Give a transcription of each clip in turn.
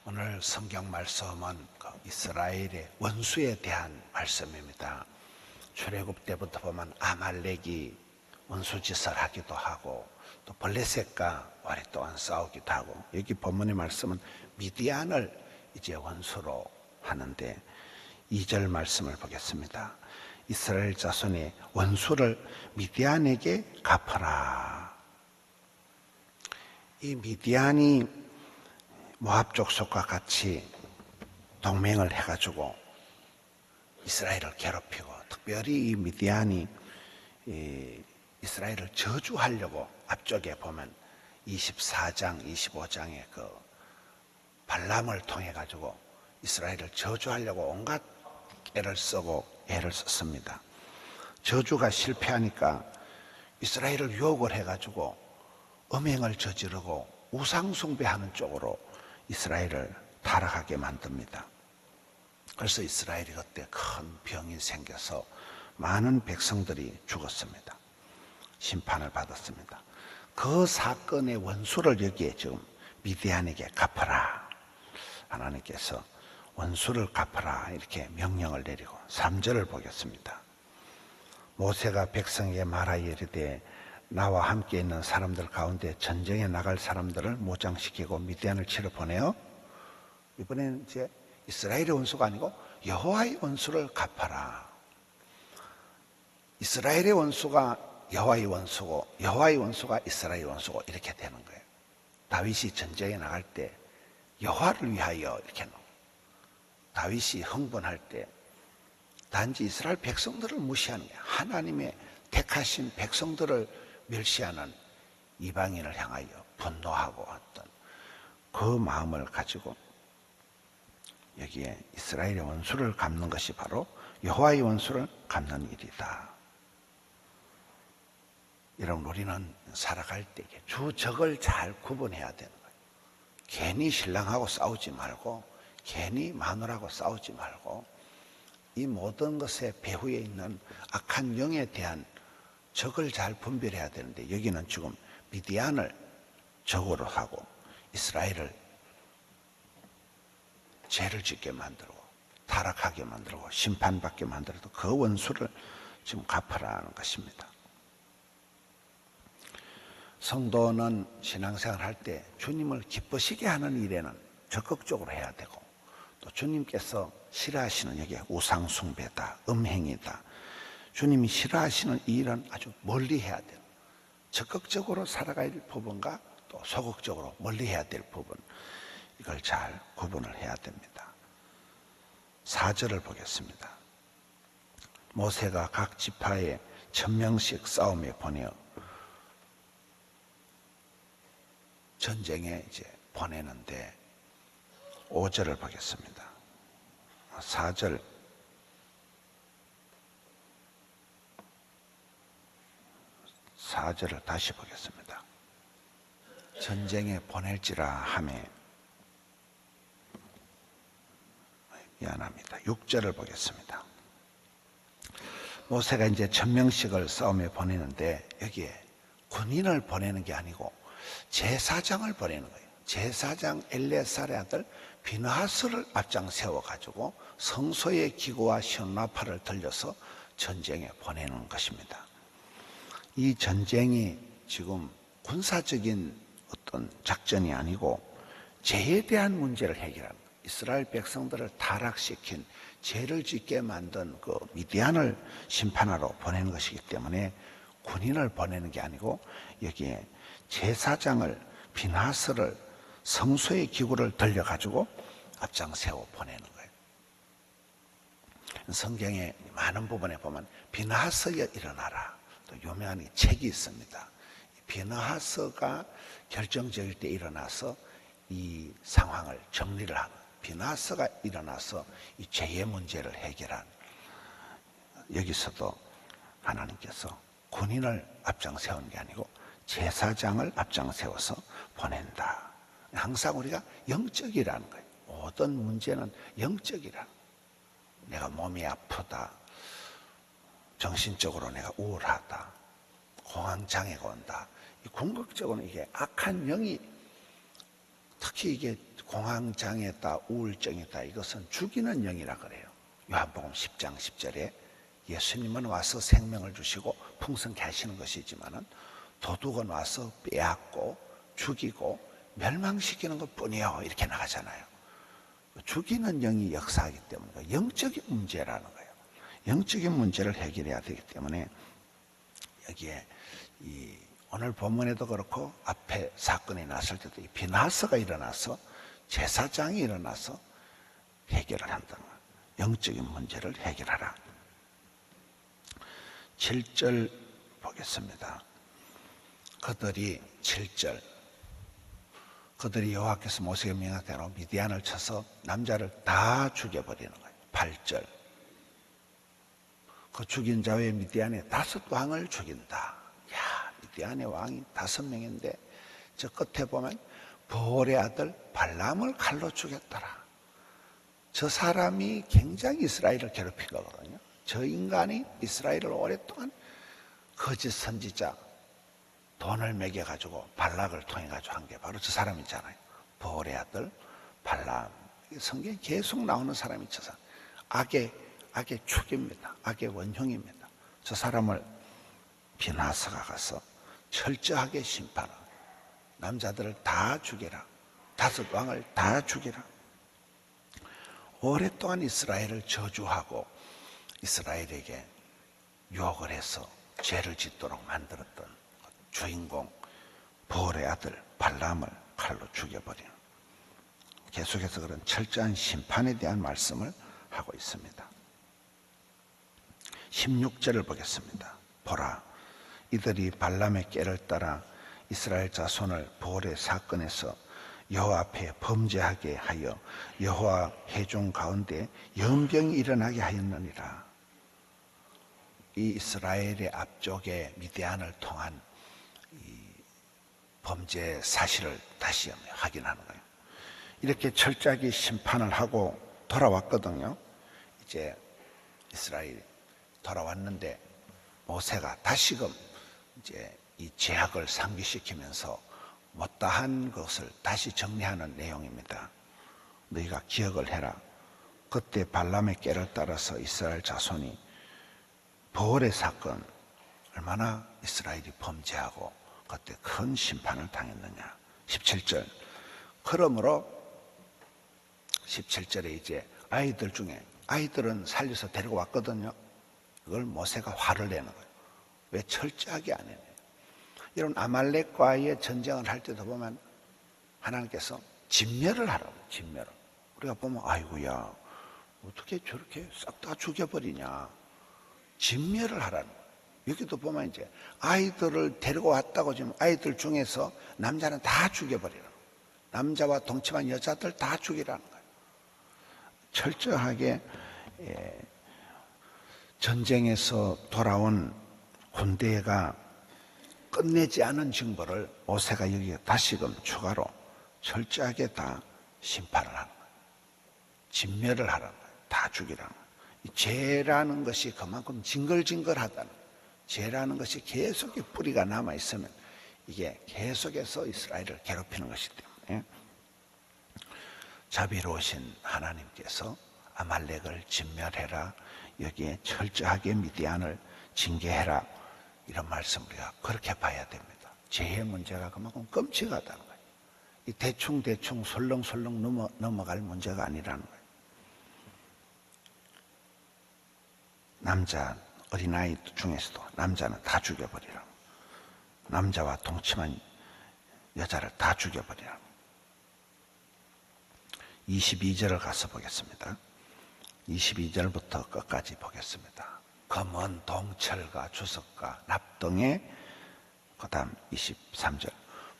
오늘 성경 말씀은 이스라엘의 원수에 대한 말씀입니다. 출애굽 때부터 보면 아말렉이 원수짓을 하기도 하고 또 블레셋과 오랫동안 싸우기도 하고, 여기 본문의 말씀은 미디안을 이제 원수로 하는데 2절 말씀을 보겠습니다. 이스라엘 자손이 원수를 미디안에게 갚아라. 이 미디안이 모압 족속과 같이 동맹을 해가지고 이스라엘을 괴롭히고, 특별히 이 미디안이 이스라엘을 저주하려고, 앞쪽에 보면 24장, 25장에 그 발람을 통해 가지고 이스라엘을 저주하려고 온갖 애를 쓰고 애를 썼습니다. 저주가 실패하니까 이스라엘을 유혹을 해가지고 음행을 저지르고 우상숭배하는 쪽으로 이스라엘을 타락하게 만듭니다. 그래서 이스라엘이 그때 큰 병이 생겨서 많은 백성들이 죽었습니다. 심판을 받았습니다. 그 사건의 원수를 여기에 지금 미디안에게 갚아라. 하나님께서 원수를 갚아라 이렇게 명령을 내리고, 3절을 보겠습니다. 모세가 백성에게 말하여 이르되 나와 함께 있는 사람들 가운데 전쟁에 나갈 사람들을 모장시키고 미디안을 치러 보내어, 이번에는 이제 이스라엘의 원수가 아니고 여호와의 원수를 갚아라. 이스라엘의 원수가 여호와의 원수고 여호와의 원수가 이스라엘의 원수고 이렇게 되는 거예요. 다윗이 전쟁에 나갈 때 여호와를 위하여 이렇게 놓고, 다윗이 흥분할 때 단지 이스라엘 백성들을 무시하는 거예요. 하나님의 택하신 백성들을 멸시하는 이방인을 향하여 분노하고 어떤 그 마음을 가지고 여기에 이스라엘의 원수를 갚는 것이 바로 여호와의 원수를 갚는 일이다. 여러분, 우리는 살아갈 때 주적을 잘 구분해야 되는 거예요. 괜히 신랑하고 싸우지 말고, 괜히 마누라하고 싸우지 말고, 이 모든 것의 배후에 있는 악한 영에 대한 적을 잘 분별해야 되는데, 여기는 지금 미디안을 적으로 하고 이스라엘을 죄를 짓게 만들고 타락하게 만들고 심판받게 만들어도 그 원수를 지금 갚으라는 것입니다. 성도는 신앙생활 할 때 주님을 기쁘시게 하는 일에는 적극적으로 해야 되고, 또 주님께서 싫어하시는, 여기에 우상숭배다, 음행이다, 주님이 싫어하시는 이 일은 아주 멀리 해야 돼요. 적극적으로 살아가야 될 부분과 또 소극적으로 멀리 해야 될 부분, 이걸 잘 구분을 해야 됩니다. 4절을 보겠습니다. 모세가 각 지파에 1000명씩 싸움에 보내어 전쟁에 이제 보내는데, 5절을 보겠습니다. 4절을 다시 보겠습니다. 전쟁에 보낼지라 하매, 미안합니다. 6절을 보겠습니다. 모세가 이제 1000명씩을 싸움에 보내는데, 여기에 군인을 보내는 게 아니고 제사장을 보내는 거예요. 제사장 엘레살의 아들 비느하스를 앞장 세워가지고 성소의 기구와 시온나팔을 들려서 전쟁에 보내는 것입니다. 이 전쟁이 지금 군사적인 어떤 작전이 아니고 죄에 대한 문제를 해결하는 거예요. 이스라엘 백성들을 타락시킨, 죄를 짓게 만든 그 미디안을 심판하러 보내는 것이기 때문에 군인을 보내는 게 아니고 여기에 제사장을, 비느하스를 성소의 기구를 들려가지고 앞장 세워 보내는 거예요. 성경의 많은 부분에 보면 비느하스여 일어나라, 또 유명한 책이 있습니다. 비느하스가 결정적일 때 일어나서 이 상황을 정리를 하는, 비느하스가 일어나서 이 죄의 문제를 해결한, 여기서도 하나님께서 군인을 앞장 세우는 게 아니고 제사장을 앞장 세워서 보낸다. 항상 우리가 영적이라는 거예요. 모든 문제는 영적이라는 거예요. 내가 몸이 아프다, 정신적으로 내가 우울하다, 공황장애가 온다, 궁극적으로 이게 악한 영이, 특히 이게 공황장애다, 우울증이다, 이것은 죽이는 영이라 그래요. 요한복음 10장 10절에 예수님은 와서 생명을 주시고 풍성케 하시는 것이지만은 도둑은 와서 빼앗고 죽이고 멸망시키는 것 뿐이요, 이렇게 나가잖아요. 죽이는 영이 역사하기 때문에 영적인 문제라는 거예요. 영적인 문제를 해결해야 되기 때문에 여기에 오늘 본문에도 그렇고 앞에 사건이 났을 때도 이 비나스가 일어나서 제사장이 일어나서 해결을 한다는 거예요. 영적인 문제를 해결하라. 7절 보겠습니다. 그들이 7절 그들이 여호와께서 모세에게 명한 대로 미디안을 쳐서 남자를 다 죽여버리는 거예요. 8절 그 죽인 자 외에 미디안의 5왕을 죽인다. 야, 미디안의 왕이 5명인데 저 끝에 보면 보올의 아들 발람을 칼로 죽였더라. 저 사람이 굉장히 이스라엘을 괴롭힌 거거든요. 저 인간이 이스라엘을 오랫동안 거짓 선지자 돈을 매겨가지고 발락을 통해가지고 한 게 바로 저 사람이잖아요. 보올의 아들 발람. 성경에 계속 나오는 사람이 저 사람. 악의 축입니다. 악의 원흉입니다. 저 사람을 비나스가 가서 철저하게 심판하고 남자들을 다 죽여라. 5왕을 다 죽여라. 오랫동안 이스라엘을 저주하고 이스라엘에게 유혹을 해서 죄를 짓도록 만들었던 주인공 보올의 아들 발람을 칼로 죽여버리는, 계속해서 그런 철저한 심판에 대한 말씀을 하고 있습니다. 16절을 보겠습니다. 보라, 이들이 발람의 꾀를 따라 이스라엘 자손을 보올의 사건에서 여호와 앞에 범죄하게 하여 여호와 회중 가운데 연병이 일어나게 하였느니라. 이 이스라엘의 앞쪽에 미디안을 통한 이 범죄 사실을 다시 확인하는 거예요. 이렇게 철저하게 심판을 하고 돌아왔거든요. 이제 이스라엘이 돌아왔는데 모세가 다시금 이제 이 죄악을 상기시키면서 못다한 것을 다시 정리하는 내용입니다. 너희가 기억을 해라. 그때 발람의 꾀를 따라서 이스라엘 자손이 보올의 사건, 얼마나 이스라엘이 범죄하고 그때 큰 심판을 당했느냐. 17절. 그러므로 17절에 이제 아이들 중에, 아이들은 살려서 데리고 왔거든요. 그걸 모세가 화를 내는 거예요. 왜 철저하게 안 해요? 여러분, 아말렉과의 전쟁을 할 때도 보면 하나님께서 진멸을 하라고, 진멸을. 우리가 보면 아이고야, 어떻게 저렇게 싹 다 죽여버리냐. 진멸을 하라는 거예요. 여기도 보면 이제 아이들을 데리고 왔다고 지금 아이들 중에서 남자는 다 죽여버리라고. 남자와 동침한 여자들 다 죽이라는 거예요. 철저하게 전쟁에서 돌아온 군대가 끝내지 않은 징벌을 모세가 여기에 다시금 추가로 철저하게 다 심판을 하는 거예요. 진멸을 하라는 거예요. 다 죽이라는 거예요. 이 죄라는 것이 그만큼 징글징글하다는 거예요. 죄라는 것이 계속의 뿌리가 남아있으면 이게 계속해서 이스라엘을 괴롭히는 것이기 때문에 자비로우신 하나님께서 아말렉을 진멸해라, 여기에 철저하게 미디안을 징계해라, 이런 말씀 우리가 그렇게 봐야 됩니다. 죄의 문제가 그만큼 끔찍하다는 거예요. 이 대충 설렁설렁 넘어갈 문제가 아니라는 거예요. 남자, 어린아이 중에서도 남자는 다 죽여버리라. 남자와 동침한 여자를 다 죽여버리라. 22절을 가서 보겠습니다. 22절부터 끝까지 보겠습니다. 검은 동철과 주석과 납동에, 그 다음 23절.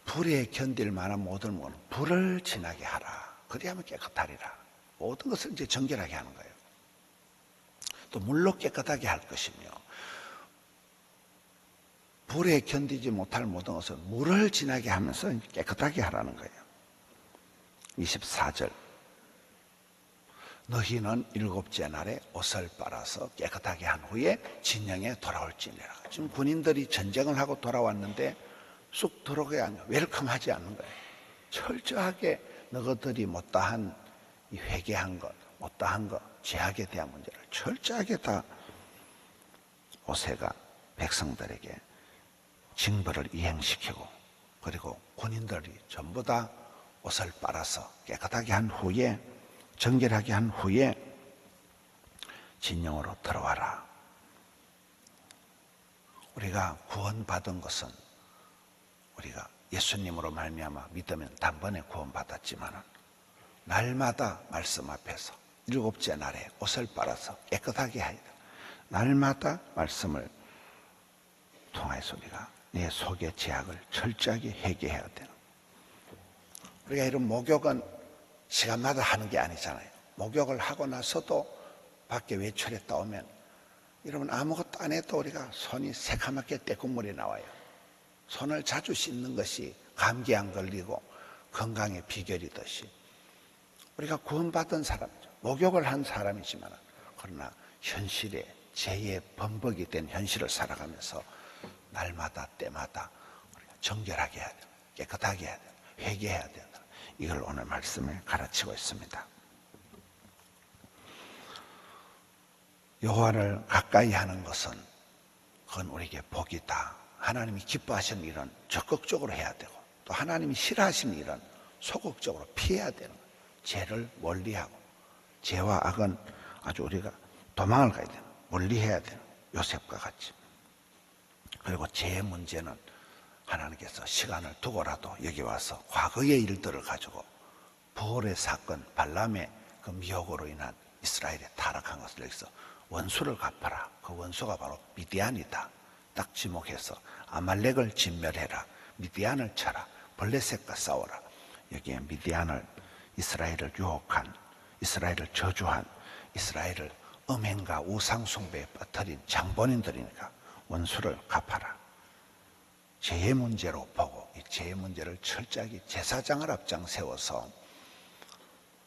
불에 견딜 만한 모든 것은 불을 지나게 하라. 그리하면 깨끗하리라. 모든 것을 이제 정결하게 하는 거예요. 또 물로 깨끗하게 할 것이며, 불에 견디지 못할 모든 것은 물을 지나게 하면서 깨끗하게 하라는 거예요. 24절. 너희는 7째 날에 옷을 빨아서 깨끗하게 한 후에 진영에 돌아올지니라. 지금 군인들이 전쟁을 하고 돌아왔는데 쑥 들어오게 웰컴하지 않는 거예요. 철저하게 너희들이 못다한 이 회개한 것, 못다한 것, 죄악에 대한 문제를 철저하게 다 오세가 백성들에게 징벌을 이행시키고, 그리고 군인들이 전부 다 옷을 빨아서 깨끗하게 한 후에, 정결하게 한 후에 진영으로 들어와라. 우리가 구원받은 것은 우리가 예수님으로 말미암아 믿으면 단번에 구원받았지만 날마다 말씀 앞에서 일곱째 날에 옷을 빨아서 깨끗하게 해야 돼. 날마다 말씀을 통해서 우리가 내 속의 죄악을 철저하게 회개해야 돼요. 우리가 이런 목욕은 시간마다 하는 게 아니잖아요. 목욕을 하고 나서도 밖에 외출했다 오면 여러분 아무것도 안 해도 우리가 손이 새카맣게 떼국물이 나와요. 손을 자주 씻는 것이 감기 안 걸리고 건강의 비결이듯이 우리가 구원받은 사람이죠. 목욕을 한 사람이지만 그러나 현실에 죄의 범벅이 된 현실을 살아가면서 날마다 때마다 우리가 정결하게 해야 돼요. 깨끗하게 해야 돼요. 회개해야 된다. 이걸 오늘 말씀에 가르치고 있습니다. 여호와를 가까이 하는 것은 그건 우리에게 복이다. 하나님이 기뻐하시는 일은 적극적으로 해야 되고, 또 하나님이 싫어하시는 일은 소극적으로 피해야 되는 거예요. 죄를 멀리하고, 죄와 악은 아주 우리가 도망을 가야 되는, 멀리해야 되는, 요셉과 같이. 그리고 죄의 문제는 하나님께서 시간을 두고라도 여기 와서 과거의 일들을 가지고 부올의 사건, 발람의 그 미혹으로 인한 이스라엘의 타락한 것을 여기서 원수를 갚아라. 그 원수가 바로 미디안이다. 딱 지목해서 아말렉을 진멸해라. 미디안을 쳐라. 블레셋과 싸워라. 여기에 미디안을, 이스라엘을 유혹한, 이스라엘을 저주한, 이스라엘을 음행과 우상숭배에 빠뜨린 장본인들이니까 원수를 갚아라. 죄의 문제로 보고 이 죄의 문제를 철저하게 제사장을 앞장 세워서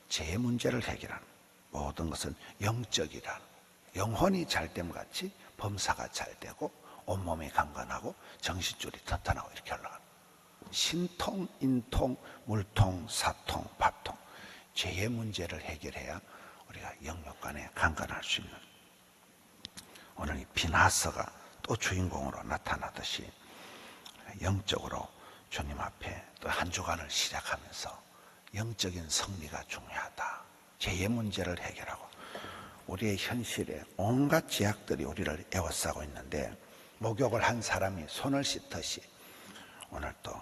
죄의 문제를 해결하는, 모든 것은 영적이라는, 영혼이 잘 됨 같이 범사가 잘 되고 온몸이 강건하고 정신줄이 튼튼하고 이렇게 올라가는, 신통, 인통, 물통, 사통, 밥통, 죄의 문제를 해결해야 우리가 영육간에 강건할 수 있는, 오늘 이 비나서가 또 주인공으로 나타나듯이 영적으로 주님 앞에 또 한 주간을 시작하면서 영적인 승리가 중요하다. 죄의 문제를 해결하고, 우리의 현실에 온갖 죄악들이 우리를 에워싸고 있는데 목욕을 한 사람이 손을 씻듯이 오늘 또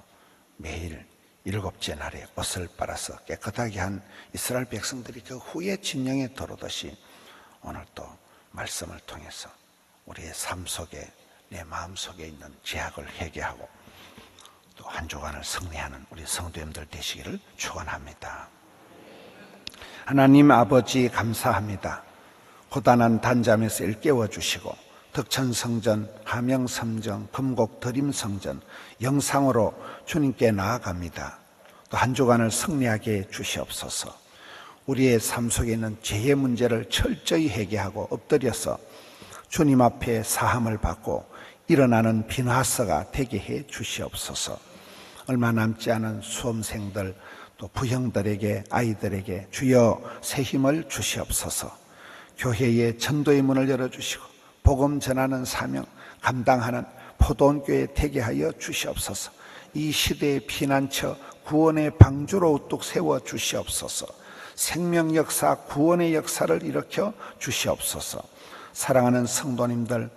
매일 일곱째 날에 옷을 빨아서 깨끗하게 한 이스라엘 백성들이 그 후에 진영에 들어오듯이 오늘 또 말씀을 통해서 우리의 삶 속에, 내 마음 속에 있는 죄악을 회개하고 또 한 주간을 승리하는 우리 성도님들 되시기를 축원합니다. 하나님 아버지 감사합니다. 고단한 단잠에서 일깨워 주시고 덕천성전, 하명성전, 금곡 드림성전 영상으로 주님께 나아갑니다. 또 한 주간을 승리하게 해 주시옵소서. 우리의 삶 속에 있는 죄의 문제를 철저히 회개하고 엎드려서 주님 앞에 사함을 받고 일어나는 비나서가 되게 해 주시옵소서. 얼마 남지 않은 수험생들 또 부형들에게, 아이들에게 주여 새 힘을 주시옵소서. 교회의 전도의 문을 열어주시고 복음 전하는 사명 감당하는 포도원교회 되게 하여 주시옵소서. 이 시대의 피난처 구원의 방주로 우뚝 세워 주시옵소서. 생명 역사, 구원의 역사를 일으켜 주시옵소서. 사랑하는 성도님들,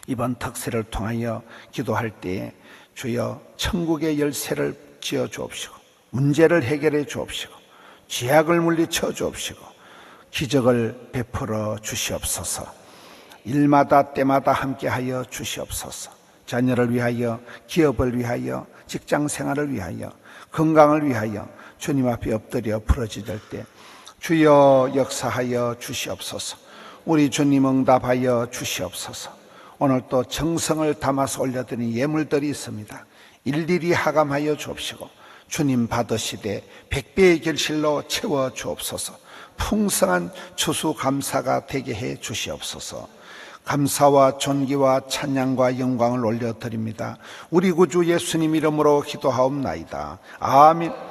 이번 특세를 통하여 기도할 때에 주여 천국의 열쇠를 지어 주옵시고 문제를 해결해 주옵시고 죄악을 물리쳐 주옵시고 기적을 베풀어 주시옵소서. 일마다 때마다 함께하여 주시옵소서. 자녀를 위하여, 기업을 위하여, 직장 생활을 위하여, 건강을 위하여 주님 앞에 엎드려 부르짖을 때 주여 역사하여 주시옵소서. 우리 주님 응답하여 주시옵소서. 오늘 또 정성을 담아서 올려드린 예물들이 있습니다. 일일이 하감하여 주옵시고 주님 받으시되 100배의 결실로 채워 주옵소서. 풍성한 추수감사가 되게 해 주시옵소서. 감사와 존귀와 찬양과 영광을 올려드립니다. 우리 구주 예수님 이름으로 기도하옵나이다. 아멘.